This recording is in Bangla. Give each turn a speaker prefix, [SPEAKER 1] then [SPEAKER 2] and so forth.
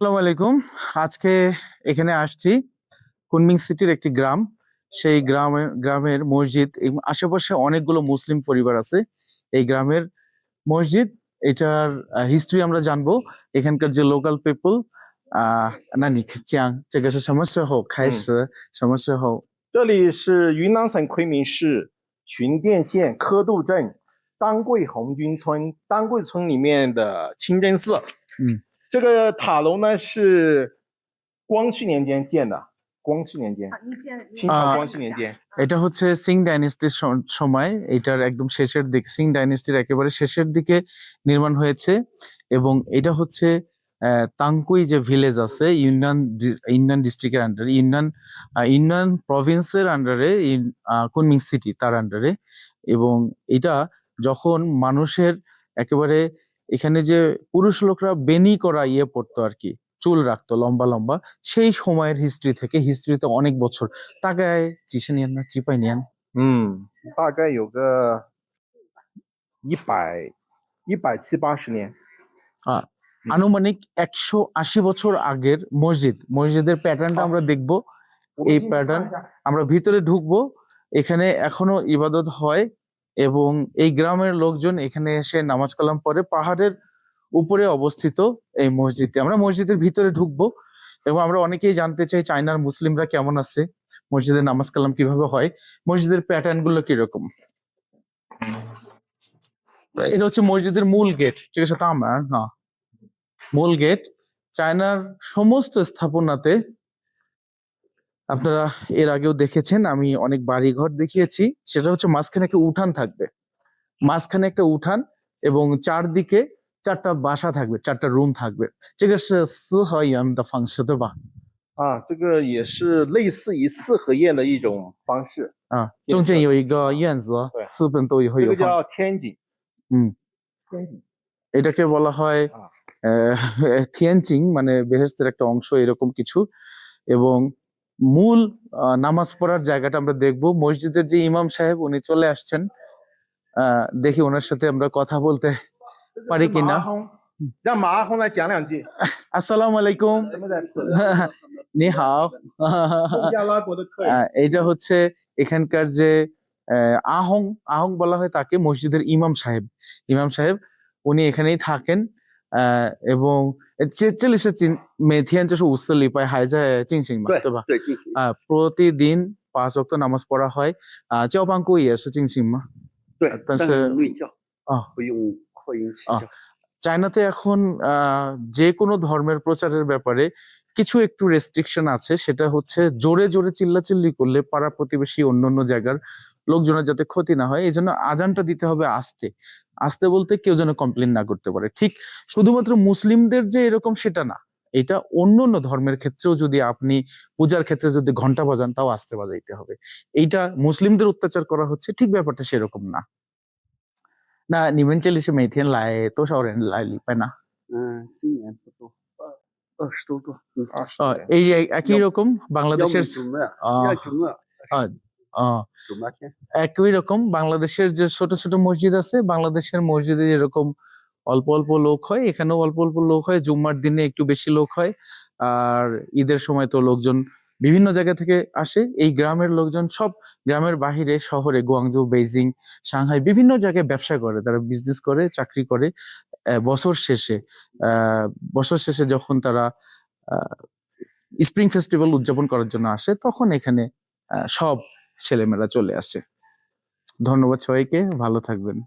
[SPEAKER 1] আসসালামু আলাইকুম। আজকে এখানে আসছি কুনমিং সিটির একটি গ্রাম। সেই গ্রামের মসজিদ এবং আশেপাশে অনেকগুলো মুসলিম পরিবার আছে। এই গ্রামের মসজিদ এটার হিস্ট্রি আমরা জানবো। এখানকার যে লোকাল পিপল 那你讲这个是什么时候开
[SPEAKER 2] 嗯，
[SPEAKER 1] 始，什么时候？
[SPEAKER 2] 这里是云南省昆明市巡甸县科杜镇丹桂红军村丹桂村里面的清真寺。这个塔楼呢是光绪年间建的，光绪年间，清朝光绪年间。
[SPEAKER 1] এটা হচ্ছে সিং ডাইনেস্টির সময়, এটার একদম শেষের দিকে, সিং ডাইনেস্টির একেবারে শেষের দিকে নির্মাণ হয়েছে। এবং এটা হচ্ছে তাংকুই যে ভিলেজ আছে ইউনিয়ন ডিস্ট্রিক্টের আন্ডারে, ইউনিয়ন প্রভিন্সের আন্ডারে, কুনমিং সিটি তার আন্ডারে। এবং এটা যখন মানুষের একেবারে এখানে যে পুরুষ লোকরা বেনি করা পড়তো আর কি, চুল রাখতো লম্বা লম্বা, সেই সময়ের হিস্ট্রি থেকে, হিস্ট্রিতে অনেক বছর, তাকায় চিশে নিয়েন না চিপাই নিয়েন।
[SPEAKER 2] 大概有个170-180年。
[SPEAKER 1] আনুমানিক 180 বছর আগের মসজিদের প্যাটার্নটা আমরা দেখব। এই প্যাটার্ন, আমরা ভিতরে ঢুকবো। এখানে এখনো ইবাদত হয় এবং এই গ্রামের লোকজন এখানে এসে নামাজ কালাম পড়ে। পাহাড়ের উপরে অবস্থিত এই মসজিদটি। আমরা মসজিদের ভিতরে ঢুকবো এবং আমরা অনেকেই জানতে চাই চায়নার মুসলিমরা কেমন আছে, মসজিদের নামাজ কালাম কিভাবে হয়, মসজিদের প্যাটার্ন গুলো কিরকম। এটা হচ্ছে মসজিদের মূল গেট, ঠিক আছে? আমার না, মূল গেট। চায়নার সমস্ত স্থাপনাতে আপনারা এর আগেও দেখেছেন, আমি অনেক বাড়িঘর দেখিয়েছি, সেটা হচ্ছে মাঝখানে একটা উঠান থাকবে, মাঝখানে একটা উঠান এবং চারদিকে 4টা বাসা থাকবে, 4টা রুম থাকবে। 这个是四合院的方式，对吧？
[SPEAKER 2] 这个也是类似于四合院的一种方式。
[SPEAKER 1] 中间有一个院子，四边都会有。
[SPEAKER 2] 这个叫天井。天井
[SPEAKER 1] এটাকে বলা হয় থিয়েনচিং, মানে বেহেশতের একটা অংশ, এরকম কিছু। এবং মূল নামাজ পড়ার জায়গাটা আমরা দেখব। মসজিদের যে ইমাম সাহেব উনি চলে আসছেন, দেখি ওনার সাথে আমরা কথা বলতে পারি কিনা। আসসালামু আলাইকুম। নি হাও। এইটা হচ্ছে এখানকার যে আহং বলা হয় তাকে, মসজিদের ইমাম সাহেব উনি এখানেই থাকেন। এবং 这里是每天就是54礼拜还在进行嘛，对吧？
[SPEAKER 2] 对，进行。
[SPEAKER 1] প্রতিদিন 5 ওয়াক্ত নামাজ পড়া হয়।交班过也是进行吗？
[SPEAKER 2] 对，
[SPEAKER 1] 但是
[SPEAKER 2] 内教不用扩音起教。
[SPEAKER 1] চায়নাতে এখন যে কোনো ধর্মের প্রচারের ব্যাপারে কিছু একটু রেস্ট্রিকশন আছে। সেটা হচ্ছে জোরে জোরে চিল্লাচিল্লি করলে পাড়া প্রতিবেশী অন্যান্য জায়গার লোকজনের যাতে ক্ষতি না হয়, এই জন্য আজানটা দিতে হবে আস্তে আস্তে, বলতে কেউ যেন কমপ্লেন না করতে পারে। ঠিক শুধুমাত্র মুসলিমদের যে এরকম সেটা না, এটা অন্যান্য ধর্মের ক্ষেত্রেও যদি আপনি পূজার ক্ষেত্রে যদি ঘন্টা বাজান, তাও আস্তে বাজাইতে হবে। এইটা মুসলিমদের অত্যাচার করা হচ্ছে, ঠিক ব্যাপারটা সেরকম না।那你们这里是每天来多少人来礼拜呢？
[SPEAKER 2] 今年不多，20多个。
[SPEAKER 1] এই একই রকম বাংলাদেশের একই রকম বাংলাদেশের যে ছোট ছোট মসজিদ আছে, বাংলাদেশের মসজিদে যেরকম অল্প অল্প লোক হয়, এখানেও অল্প অল্প লোক হয়। জুম্মার দিনে একটু বেশি লোক হয়, আর ঈদের সময় তো লোকজন বিভিন্ন জায়গা থেকে আসে। এই গ্রামের লোকজন সব গ্রামের বাহিরে, শহরে, গুয়াংজু, বেইজিং, সাংহাই, বিভিন্ন জায়গায় ব্যবসা করে, তারা বিজনেস করে, চাকরি করে। বছর শেষে যখন তারা স্প্রিং ফেস্টিভ্যাল উদযাপন করার জন্য আসে, তখন এখানে সব ছেলেমেয়েরা চলে আসে। ধন্যবাদ সবাইকে, ভালো থাকবেন।